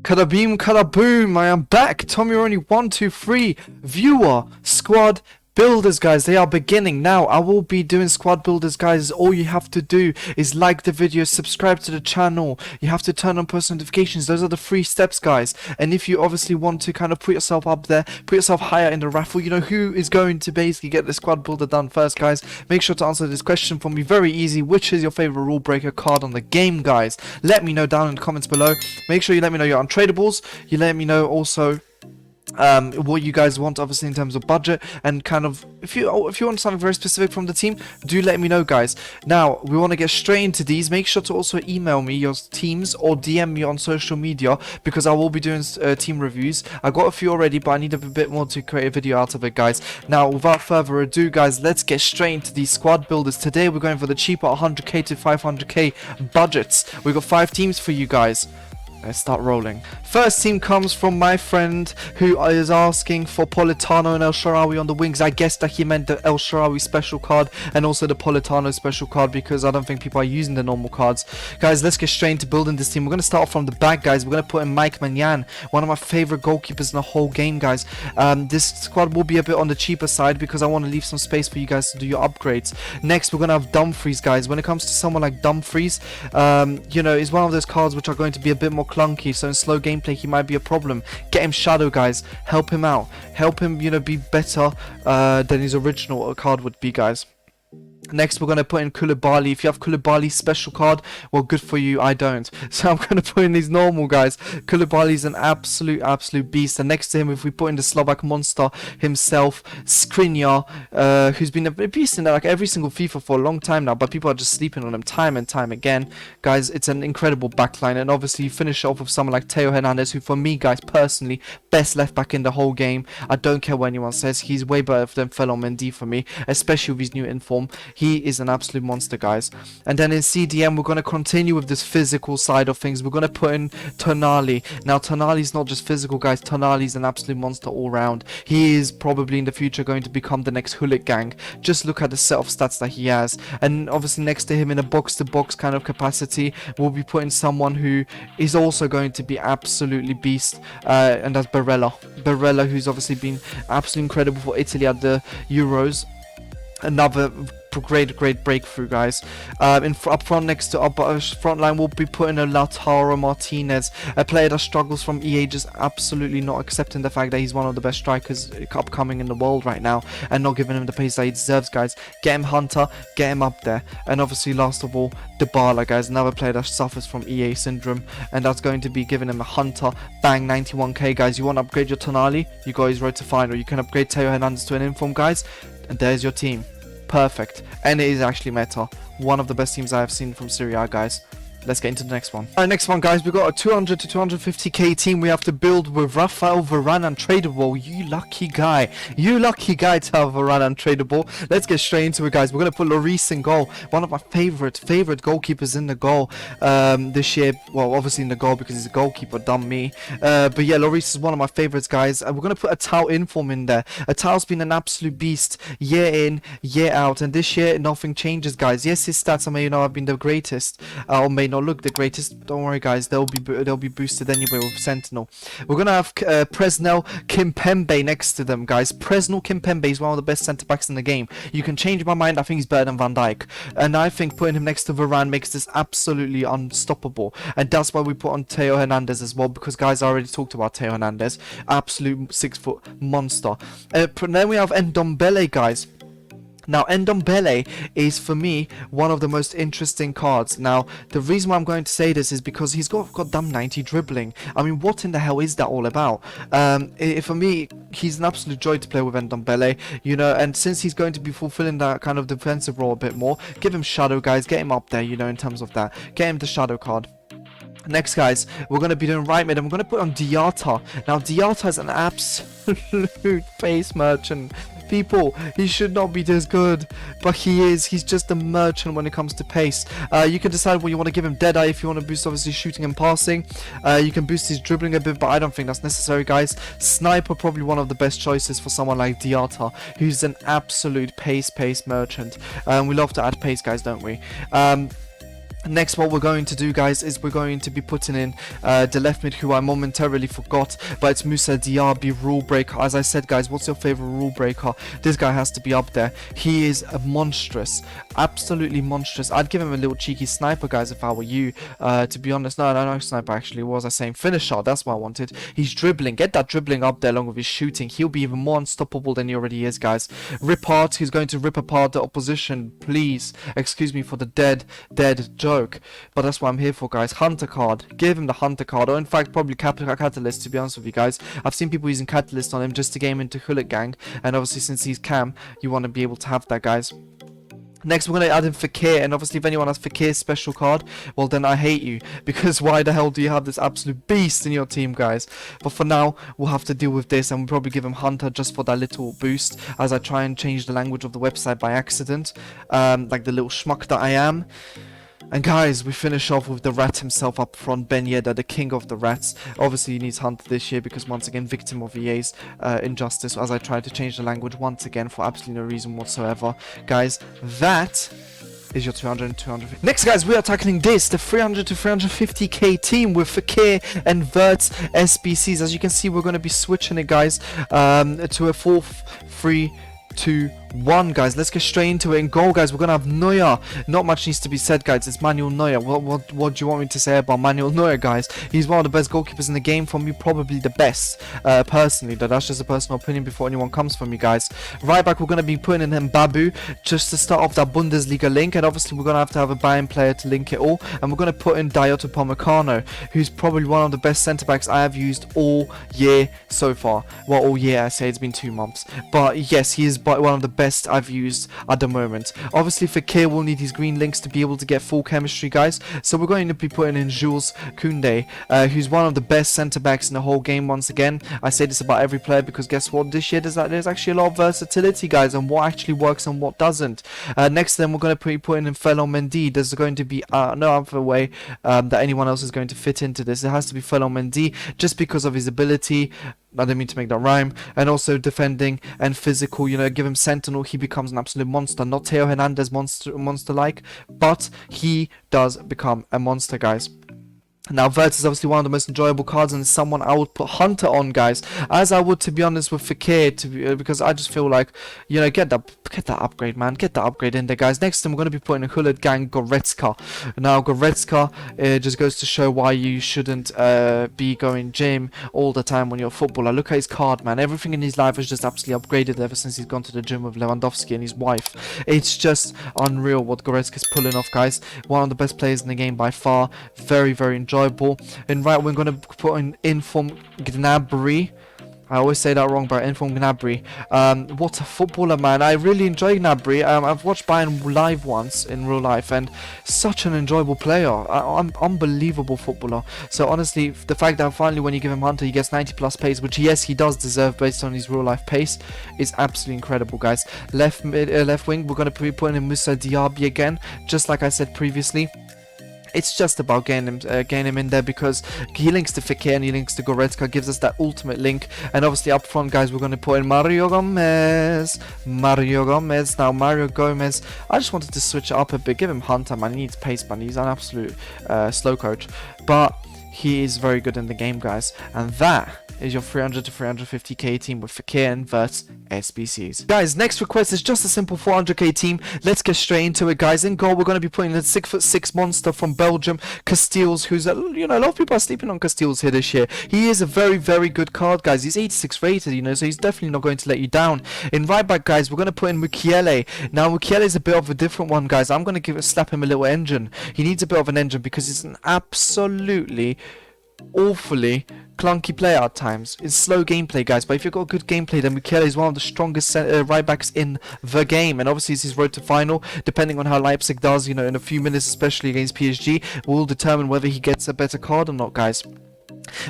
Kada beam, kada boom, I am back. Tommy Ronnie 123 viewer squad builders, guys. They are beginning now. I will be doing squad builders, guys. All you have to do is like the video, subscribe to the channel. You have to turn on post notifications. Those are the 3 steps, guys. And if you obviously want to kind of put yourself up there, put yourself higher in the raffle, you know who is going to basically get the squad builder done first, guys. Make sure to answer this question for me. Very easy. Which is your favorite rule breaker card on the game, guys? Let me know down in the comments below. Make sure you let me know your untradeables. You let me know also what you guys want, obviously, in terms of budget, and kind of if you want something very specific from the team, do let me know, guys. Now we want to get straight into these. Make sure to also email me your teams or DM me on social media, because I will be doing team reviews. I got a few already, but I need a bit more to create a video out of it, guys. Now without further ado, guys, let's get straight into these squad builders. Today we're going for the cheaper 100k to 500k budgets. We got 5 teams for you guys. Let's start rolling. First team comes from my friend who is asking for Politano and El Shaarawy on the wings. I guess that he meant the El Shaarawy special card and also the Politano special card, because I don't think people are using the normal cards. Guys, let's get straight into building this team. We're going to start off from the back, guys. We're going to put in Mike Maignan, one of my favorite goalkeepers in the whole game, guys. This squad will be a bit on the cheaper side because I want to leave some space for you guys to do your upgrades. Next, we're going to have Dumfries, guys. When it comes to someone like Dumfries, you know, is one of those cards which are going to be a bit more clunky, so in slow gameplay he might be a problem. Get him shadow, guys. Help him out. Help him, you know, be better than his original card would be, guys. Next, we're going to put in Koulibaly. If you have Koulibaly's special card, well, good for you. I don't. So I'm going to put in these normal, guys. Koulibaly's an absolute beast. And next to him, if we put in the Slovak monster himself, Skriniar, who's been a beast in like every single FIFA for a long time now, but people are just sleeping on him time and time again. Guys, it's an incredible backline. And obviously, you finish off with someone like Theo Hernandez, who for me, guys, personally, best left back in the whole game. I don't care what anyone says. He's way better than Felon Mendy for me, especially with his new inform. He is an absolute monster, guys. And then in CDM, we're going to continue with this physical side of things. We're going to put in Tonali. Now, Tonali's not just physical, guys. Tonali's an absolute monster all round. He is probably in the future going to become the next Hulik gang. Just look at the set of stats that he has. And obviously next to him in a box-to-box kind of capacity, we'll be putting someone who is also going to be absolutely beast. And that's Barella. Barella, who's obviously been absolutely incredible for Italy at the Euros. Another great breakthrough, guys. Up front, next to our front line, we'll be putting a Lautaro Martinez, a player that struggles from EA, just absolutely not accepting the fact that he's one of the best strikers upcoming in the world right now, and not giving him the pace that he deserves, guys. Get him Hunter, get him up there. And obviously, last of all, Dybala, guys, another player that suffers from EA syndrome, and that's going to be giving him a Hunter. Bang, 91k, guys. You want to upgrade your Tonali? You got his road to final. You can upgrade Theo Hernandez to an inform, guys, and there's your team. Perfect. And it is actually meta. One of the best teams I have seen from Serie A, guys. Let's get into the next one. Alright, next one, guys. We've got a 200 to 250k team we have to build with Rafael Varane untradeable. You lucky guy. You lucky guy to have Varane untradeable. Let's get straight into it, guys. We're going to put Lloris in goal. One of my favorite goalkeepers in the goal this year. Well, obviously in the goal because he's a goalkeeper. Dumb me. But yeah, Lloris is one of my favorites, guys. We're going to put a Tau inform in there. A Tau's been an absolute beast year in, year out. And this year, nothing changes, guys. Yes, his stats may not have been the greatest, or may not look the greatest. Don't worry, guys, they'll be boosted anyway with Sentinel. We're gonna have Presnel Kimpembe next to them, guys. Presnel Kimpembe is one of the best centre backs in the game. You can change my mind. I think he's better than Van Dijk, and I think putting him next to Varane makes this absolutely unstoppable. And that's why we put on Theo Hernandez as well, because, guys, I already talked about Theo Hernandez, absolute 6-foot monster. Then we have Ndombele, guys. Now, Ndombele is, for me, one of the most interesting cards. Now, the reason why I'm going to say this is because he's got damn 90 dribbling. I mean, what in the hell is that all about? For me, he's an absolute joy to play with Ndombele, you know, and since he's going to be fulfilling that kind of defensive role a bit more, give him shadow, guys, get him up there, you know, in terms of that. Get him the shadow card. Next, guys, we're going to be doing right mid, and we're going to put on Diatta. Now, Diatta is an absolute face merchant. People, he should not be this good, but he is. He's just a merchant when it comes to pace. You can decide what you want to give him. Deadeye if you want to boost, obviously, shooting and passing. You can boost his dribbling a bit, but I don't think that's necessary, guys. Sniper, probably one of the best choices for someone like Diatta, who's an absolute pace merchant. We love to add pace, guys, don't we? Next, what we're going to do, guys, is we're going to be putting in the left mid, who I momentarily forgot, but it's Musa Diaby, rule breaker. As I said, guys, what's your favorite rule breaker? This guy has to be up there. He is a monstrous, absolutely monstrous. I'd give him a little cheeky sniper, guys, if I were you. To be honest, no, sniper actually. What was I saying? Finisher. That's what I wanted. He's dribbling. Get that dribbling up there along with his shooting. He'll be even more unstoppable than he already is, guys. Rip apart. He's going to rip apart the opposition. Please, excuse me for the dead joke. But that's what I'm here for, guys. Hunter card. Give him the Hunter card. Or in fact, probably Catalyst, to be honest with you guys. I've seen people using Catalyst on him just to game into Hullet Gang. And obviously, since he's Cam, you want to be able to have that, guys. Next, we're going to add in Fakir, and obviously if anyone has Fakir's special card, well then I hate you, because why the hell do you have this absolute beast in your team, guys? But for now, we'll have to deal with this, and we'll probably give him Hunter just for that little boost, as I try and change the language of the website by accident, like the little schmuck that I am. And guys, we finish off with the rat himself up front, Ben Yedder, the king of the rats. Obviously he needs Hunter this year because once again, victim of EA's injustice, as I tried to change the language once again for absolutely no reason whatsoever. Guys, that is your 200 and 250. Next, guys, we are tackling this, the 300 to 350k team with Fakir and Vert's SBCs. As you can see, we're going to be switching it, guys, to a 4-3-2-1, guys. Let's get straight into it. In goal, guys, we're gonna have Neuer. Not much needs to be said, guys. It's Manuel Neuer. What do you want me to say about Manuel Neuer, guys? He's one of the best goalkeepers in the game. For me, probably the best, personally. That's just a personal opinion before anyone comes for me, guys. Right back, we're gonna be putting in Babu just to start off that Bundesliga link, and obviously we're gonna have to have a Bayern player to link it all. And we're gonna put in Dioto Upamecano, who's probably one of the best centre backs I have used all year so far. Well, all year, I say it's been 2 months, but yes, he is one of the best I've used at the moment. Obviously, Fakir will need his green links to be able to get full chemistry, guys. So we're going to be putting in Jules Koundé, who's one of the best centre backs in the whole game. Once again, I say this about every player because guess what? This year there's actually a lot of versatility, guys, and what actually works and what doesn't. Next, then we're going to be putting in Felon Mendy. There's going to be no other way that anyone else is going to fit into this. It has to be Felon Mendy just because of his ability. I didn't mean to make that rhyme. And also defending and physical, you know, give him Sentinel, he becomes an absolute monster. Not Theo Hernandez monster-like, but he does become a monster, guys. Now, Vert is obviously one of the most enjoyable cards, and someone I would put Hunter on, guys, as I would, to be honest, with Fakir, because I just feel like, you know, get that upgrade, man, get that upgrade in there, guys. Next, we're going to be putting a Hullet Gang Goretzka. Now, Goretzka just goes to show why you shouldn't be going gym all the time when you're a footballer. Look at his card, man. Everything in his life is just absolutely upgraded ever since he's gone to the gym with Lewandowski and his wife. It's just unreal what Goretzka's pulling off, guys. One of the best players in the game by far. Very, very enjoyable. And right, we're going to put in Inform Gnabry. I always say that wrong, but Inform Gnabry. What a footballer, man. I really enjoy Gnabry. I've watched Bayern live once in real life, and such an enjoyable player. Unbelievable footballer. So honestly, the fact that finally when you give him Hunter, he gets 90 plus pace, which yes, he does deserve based on his real life pace, is absolutely incredible, guys. Left wing, we're going to be putting in Musa Diaby again, just like I said previously. It's just about getting him in there because he links to Fakir and he links to Goretzka, gives us that ultimate link. And obviously up front, guys, we're going to put in Mario Gomez. Now, Mario Gomez, I just wanted to switch it up a bit. Give him Hunter, man. He needs pace, man. He's an absolute slow coach. But he is very good in the game, guys. And that is your 300 to 350k team with Fakir and Vert's SBCs. Guys, next request is just a simple 400k team. Let's get straight into it, guys. In goal, we're going to be putting the 6'6" monster from Belgium, Casteels, who's, you know, a lot of people are sleeping on Casteels here this year. He is a very, very good card, guys. He's 86 rated, you know, so he's definitely not going to let you down. In right back, guys, we're going to put in Mukiele. Now, Mukiele is a bit of a different one, guys. I'm going to slap him a little engine. He needs a bit of an engine because he's an absolutely awfully clunky player at times. It's slow gameplay, guys, but if you've got good gameplay, then Mukiele is one of the strongest right backs in the game, and obviously it's his road to final. Depending on how Leipzig does, you know, in a few minutes, especially against PSG, will determine whether he gets a better card or not, guys.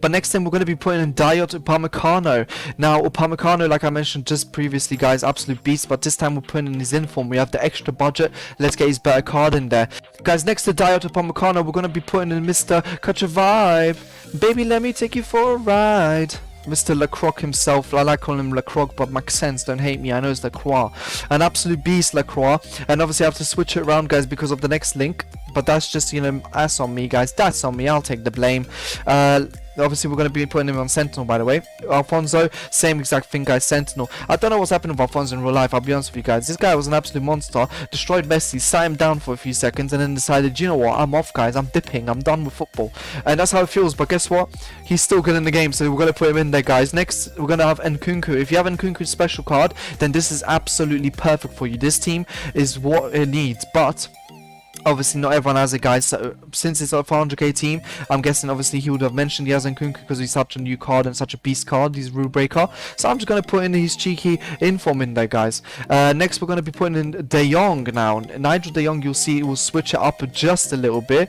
But next time we're going to be putting in Dioto Upamecano. Now, Upamecano, like I mentioned just previously, guys, absolute beast. But this time we're putting in his inform. We have the extra budget. Let's get his better card in there. Guys, next to Dioto Upamecano, we're going to be putting in Mr. Catch a Vibe. Baby, let me take you for a ride. Mr. Lacroix himself. I like calling him Lacroix, but Maxence, don't hate me. I know it's Lacroix. An absolute beast, Lacroix. And obviously I have to switch it around, guys, because of the next link. But that's just, you know, that's on me, guys. That's on me. I'll take the blame. Obviously, we're going to be putting him on Sentinel, by the way. Alfonso, same exact thing, guys. Sentinel. I don't know what's happened with Alfonso in real life, I'll be honest with you guys. This guy was an absolute monster. Destroyed Messi, sat him down for a few seconds, and then decided, you know what, I'm off, guys. I'm dipping. I'm done with football. And that's how it feels. But guess what? He's still good in the game, so we're going to put him in there, guys. Next, we're going to have Nkunku. If you have Nkunku's special card, then this is absolutely perfect for you. This team is what it needs, but obviously not everyone has it, guys. So since it's a 400k team, I'm guessing obviously he would have mentioned he has Nkunku because he's such a new card and such a beast card. He's rule breaker. So I'm just going to put in his cheeky inform in there, guys. Next we're going to be putting in De Jong now. Nigel De Jong, you'll see, will switch it up just a little bit.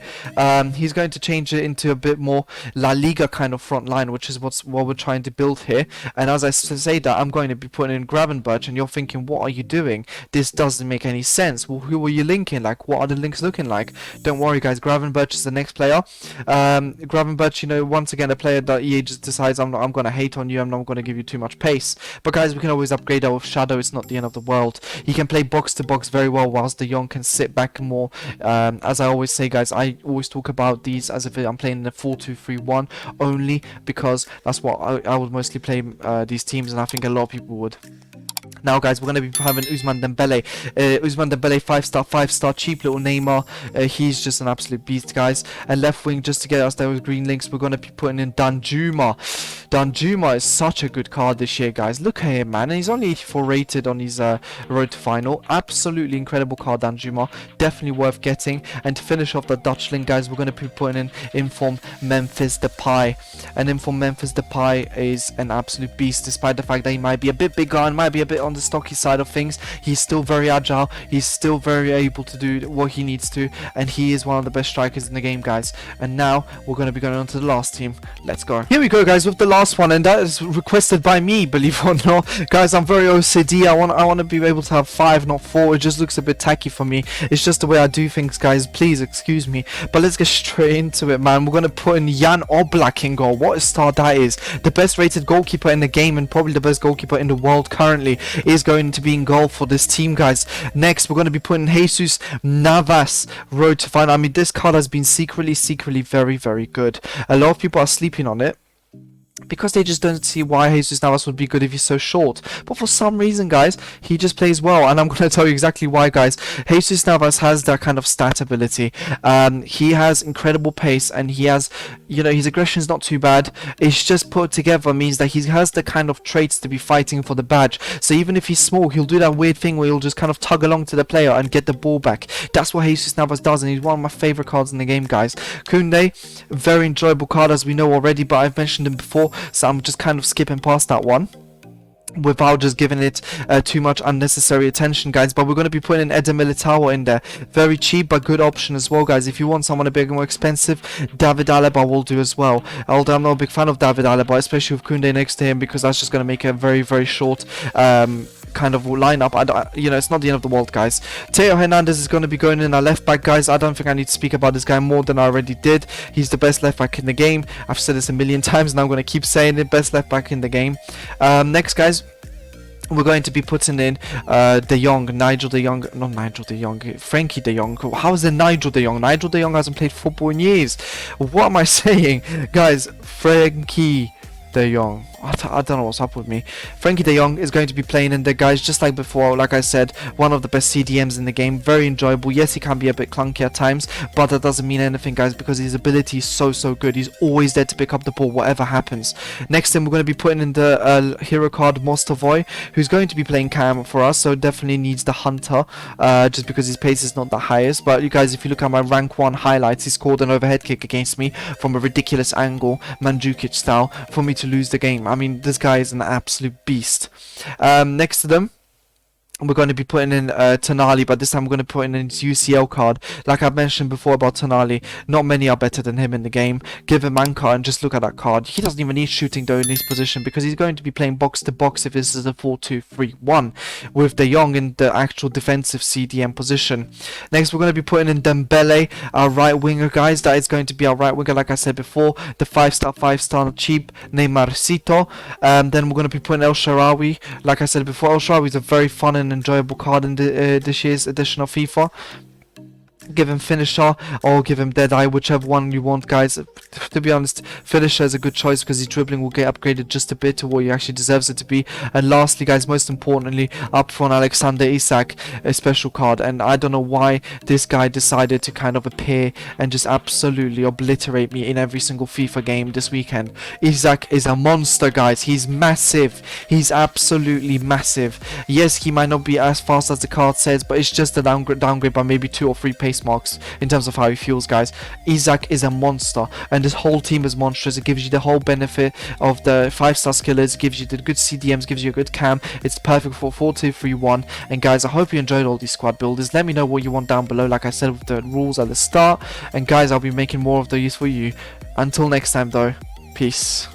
He's going to change it into a bit more La Liga kind of front line, which is what we're trying to build here. And as I say that, I'm going to be putting in Gravenberch, and you're thinking, what are you doing? This doesn't make any sense. Well, who are you linking? Like, what are the links looking like? Don't worry, guys. Gravenberch is the next player. Gravenberch, you know, once again, a player that EA just decides I'm going to hate on you. I'm not going to give you too much pace. But guys, we can always upgrade that with Shadow. It's not the end of the world. He can play box to box very well, whilst De Jong can sit back more. As I always say, guys, I always talk about these as if I'm playing in a 4-2-3-1 only, because that's what I would mostly play these teams, and I think a lot of people would. Now, guys, we're going to be having Ousmane Dembele. Ousmane Dembele, 5-star, cheap little Neymar. He's just an absolute beast, guys. And left wing, just to get us those green links, we're going to be putting in Danjuma. Danjuma is such a good card this year, guys. Look at him, man. And he's only 84 rated on his road to final. Absolutely incredible card, Danjuma. Definitely worth getting. And to finish off the Dutch link, guys, we're going to be putting in Inform Memphis Depay. And Inform Memphis Depay is an absolute beast, despite the fact that he might be a bit bigger and might be a bit on the stocky side of things. He's still very agile. He's still very able to do what he needs to, and he is one of the best strikers in the game, guys. And now we're going to be going on to the last team. Let's go. Here we go, guys, with the last one, and that is requested by me, believe it or not. Guys, I'm very OCD. I want to be able to have 5, not 4. It just looks a bit tacky for me. It's just the way I do things, guys. Please excuse me. But let's get straight into it, man. We're going to put in Jan Oblak in goal. What a star that is. The best rated goalkeeper in the game, and probably the best goalkeeper in the world currently, is going to be in goal for this team, guys. Next, we're going to be putting Jesus Navas, road to final. I mean, this card has been secretly very, very good. A lot of people are sleeping on it, because they just don't see why Jesus Navas would be good if he's so short. But for some reason, guys, he just plays well. And I'm going to tell you exactly why, guys. Jesus Navas has that kind of stat ability. He has incredible pace, and he has, you know, his aggression is not too bad. It's just put together means that he has the kind of traits to be fighting for the badge. So even if he's small, he'll do that weird thing where he'll just kind of tug along to the player and get the ball back. That's what Jesus Navas does, and he's one of my favorite cards in the game, guys. Koundé, very enjoyable card, as we know already, but I've mentioned him before, so I'm just kind of skipping past that one without just giving it too much unnecessary attention, guys. But we're going to be putting in Eder Militao in there. Very cheap but good option as well, guys. If you want someone a bit more expensive, David Alaba will do as well. Although I'm not a big fan of David Alaba, especially with Koundé next to him, because that's just going to make a very, very short kind of lineup. You know, it's not the end of the world, guys. Teo Hernandez is going to be going in our left back, guys. I don't think I need to speak about this guy more than I already did. He's the best left back in the game. I've said this a million times, and I'm going to keep saying it. Best left back in the game. Next, guys, we're going to be putting in Frankie De Jong. How is it Nigel De Jong? Nigel De Jong hasn't played football in years. What am I saying? Guys, Frankie De Jong. I don't know what's up with me. Frankie De Jong is going to be playing in there, guys, just like before. Like I said, one of the best CDMs in the game. Very enjoyable. Yes, he can be a bit clunky at times, but that doesn't mean anything, guys, because his ability is so good. He's always there to pick up the ball, whatever happens. Next thing, we're going to be putting in the hero card, Mostovoy, who's going to be playing cam for us, so definitely needs the hunter, just because his pace is not the highest. But you guys, if you look at my rank 1 highlights, he scored an overhead kick against me from a ridiculous angle, Mandzukic style, for me to lose the game. I mean, this guy is an absolute beast. Next to them, we're going to be putting in Tonali, but this time we're going to put in his UCL card. Like I mentioned before about Tonali, not many are better than him in the game. Give him Anchor and just look at that card. He doesn't even need shooting though in his position, because he's going to be playing box to box if this is a 4-2-3-1 with De Jong in the actual defensive CDM position. Next, we're going to be putting in Dembele, our right winger, guys. That is going to be our right winger, like I said before, the 5-star cheap Neymarcito. Then we're going to be putting El Shaarawy. Like I said before, El Shaarawy is a very fun and enjoyable card in this year's edition of FIFA. Give him Finisher or give him Deadeye, whichever one you want, guys. To be honest, Finisher is a good choice because his dribbling will get upgraded just a bit to what he actually deserves it to be. And lastly, guys, most importantly, up front, Alexander Isak, a special card. And I don't know why this guy decided to kind of appear and just absolutely obliterate me in every single FIFA game this weekend. Isak is a monster, guys. He's massive. He's absolutely massive. Yes, he might not be as fast as the card says, but it's just a downgrade by maybe 2 or 3 pace marks in terms of how he feels, guys. Isak is a monster, and this whole team is monstrous. It gives you the whole benefit of the 5-star skillers, gives you the good CDMs, gives you a good cam. It's perfect for 4-2-3-1. And guys, I hope you enjoyed all these squad builders. Let me know what you want down below, like I said with the rules at the start. And guys, I'll be making more of these for you. Until next time though, peace.